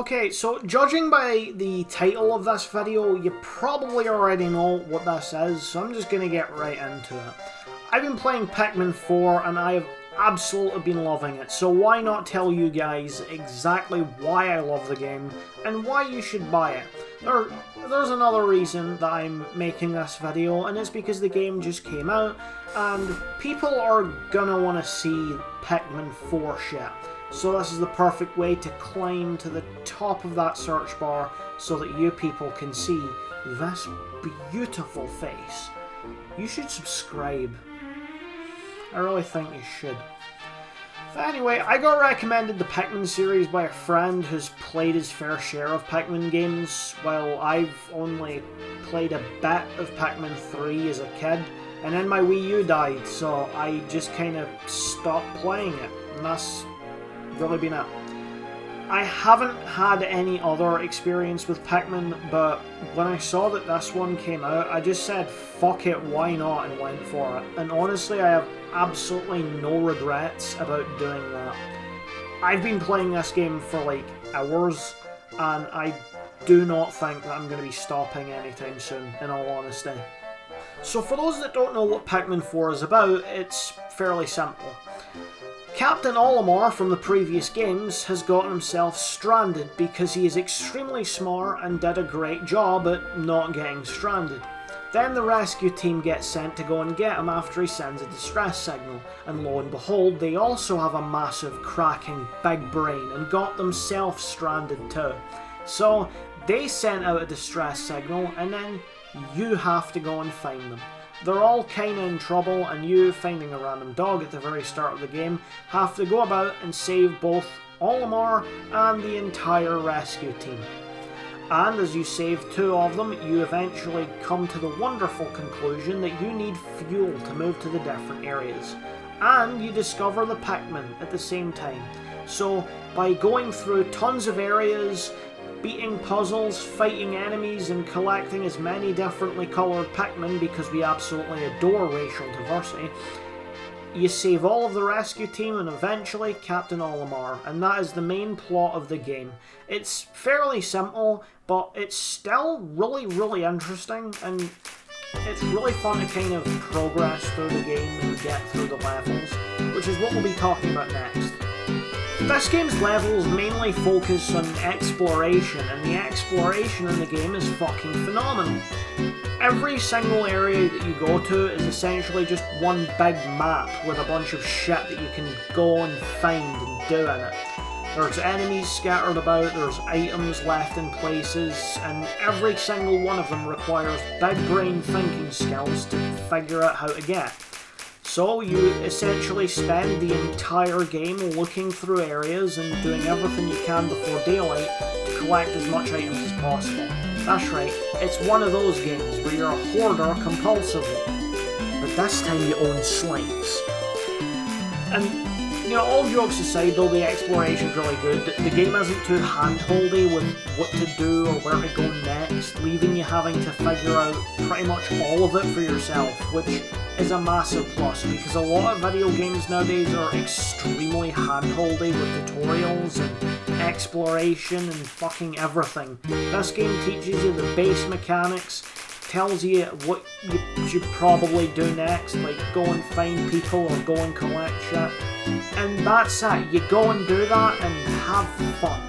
Okay, so judging by the title of this video, you probably already know what this is, so I'm just going to get right into it. I've been playing Pikmin 4 and I've absolutely been loving it, so why not tell you guys exactly why I love the game and why you should buy it. There's another reason that I'm making this video, and it's because the game just came out and people are gonna want to see Pikmin 4 shit. So this is the perfect way to climb to the top of that search bar so that you people can see this beautiful face. You should subscribe. I really think you should. But anyway, I got recommended the Pikmin series by a friend who's played his fair share of Pikmin games, while I've only played a bit of Pikmin 3 as a kid, and then my Wii U died, so I just kind of stopped playing it, and that's really been it. I haven't had any other experience with Pikmin, but when I saw that this one came out, I just said, fuck it, why not, and went for it. And honestly, I have absolutely no regrets about doing that. I've been playing this game for like hours, and I do not think that I'm going to be stopping anytime soon, in all honesty. So for those that don't know what Pikmin 4 is about, it's fairly simple. Captain Olimar from the previous games has gotten himself stranded because he is extremely smart and did a great job at not getting stranded. Then the rescue team gets sent to go and get him after he sends a distress signal, and lo and behold, they also have a massive cracking big brain and got themselves stranded too. So they sent out a distress signal and then you have to go and find them. They're all kinda in trouble, and you, finding a random dog at the very start of the game, have to go about and save both Olimar and the entire rescue team. And as you save two of them, you eventually come to the wonderful conclusion that you need fuel to move to the different areas. And you discover the Pikmin at the same time. So by going through tons of areas, beating puzzles, fighting enemies, and collecting as many differently coloured Pikmin because we absolutely adore racial diversity, you save all of the rescue team and eventually Captain Olimar, and that is the main plot of the game. It's fairly simple, but it's still really interesting, and it's really fun to kind of progress through the game and get through the levels, which is what we'll be talking about next. This game's levels mainly focus on exploration, and the exploration in the game is fucking phenomenal. Every single area that you go to is essentially just one big map with a bunch of shit that you can go and find and do in it. There's enemies scattered about, there's items left in places, and every single one of them requires big brain thinking skills to figure out how to get. So you essentially spend the entire game looking through areas and doing everything you can before daylight to collect as much items as possible. That's right, it's one of those games where you're a hoarder compulsively. But this time you own slaves. And, you know, all jokes aside though, the exploration's really good. The game isn't too hand-holdy with what to do or where to go next, leaving you having to figure out pretty much all of it for yourself, which is a massive plus, because a lot of video games nowadays are extremely hand-holdy with tutorials and exploration and fucking everything. This game teaches you the base mechanics, tells you what you should probably do next, like go and find people or go and collect shit, and that's it. You go and do that and have fun.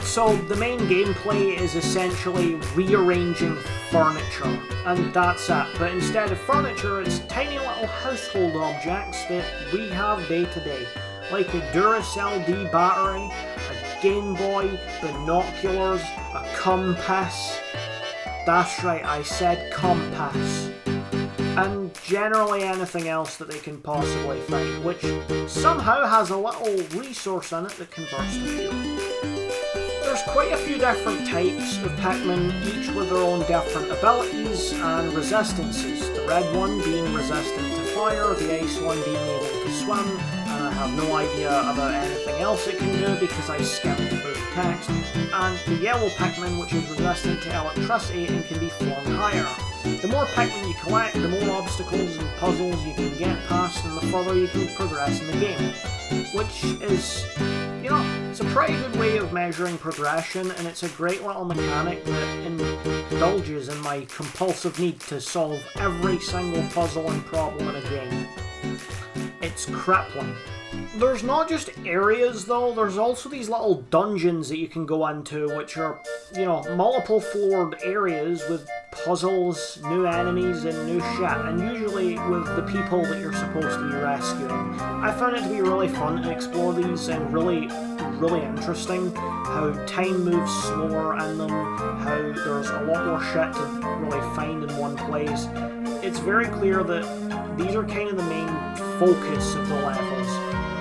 So the main gameplay is essentially rearranging furniture, and that's it. But instead of furniture, it's tiny little household objects that we have day to day, like a Duracell D battery, a Game Boy, binoculars, a compass. That's right, I said compass. And generally anything else that they can possibly find, which somehow has a little resource in it that converts to fuel. There's quite a few different types of Pikmin, each with their own different abilities and resistances. The red one being resistant to fire, the ice one being able to swim, and I have no idea about anything else it can do because I skimmed through the text, and the yellow Pikmin, which is resistant to electricity and can be flung higher. The more Pikmin you collect, the more obstacles and puzzles you can get past and the further you can progress in the game, which is, you know, It's a pretty good way of measuring progression, and it's a great little mechanic that indulges in my compulsive need to solve every single puzzle and problem in a game. It's crippling. There's not just areas though, there's also these little dungeons that you can go into, which are, you know, multiple floored areas with puzzles, new enemies, and new shit, and usually with the people that you're supposed to be rescuing. I found it to be really fun to explore these and really interesting. How time moves slower in them, how there's a lot more shit to really find in one place. It's very clear that these are kind of the main focus of the levels.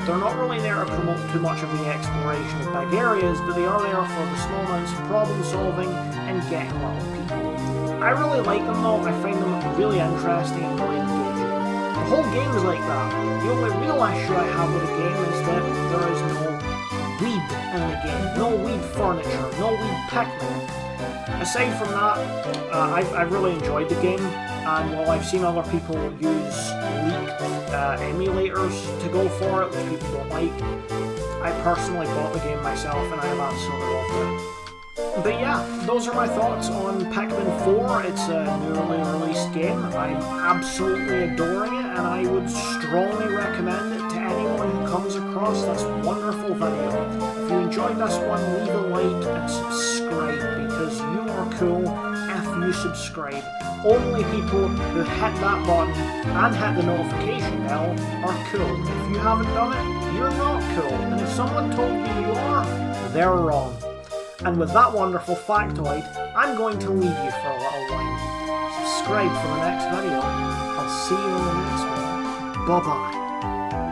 They're not really there to promote too much of the exploration of big areas, but they are there for the small amounts of problem solving and getting little people. I really like them though, I find them really interesting and really engaging. The whole game is like that. The only real issue I have with the game is that there is no weed in the game. No weed furniture, no weed Pikmin. Aside from that, I've really enjoyed the game, and while I've seen other people use leaked emulators to go for it, which people don't like, I personally bought the game myself and I have absolutely loved it. But yeah, those are my thoughts on Pikmin 4. It's a newly released game. I'm absolutely adoring it, and I would strongly recommend it to anyone who comes across this wonderful video. If you enjoyed this one, leave a like and subscribe, because you are cool if you subscribe. Only people who hit that button and hit the notification bell are cool. If you haven't done it, you're not cool. And if someone told you you are, they're wrong. And with that wonderful factoid, I'm going to leave you for a little while. Subscribe for the next video. I'll see you in the next one. Bye-bye.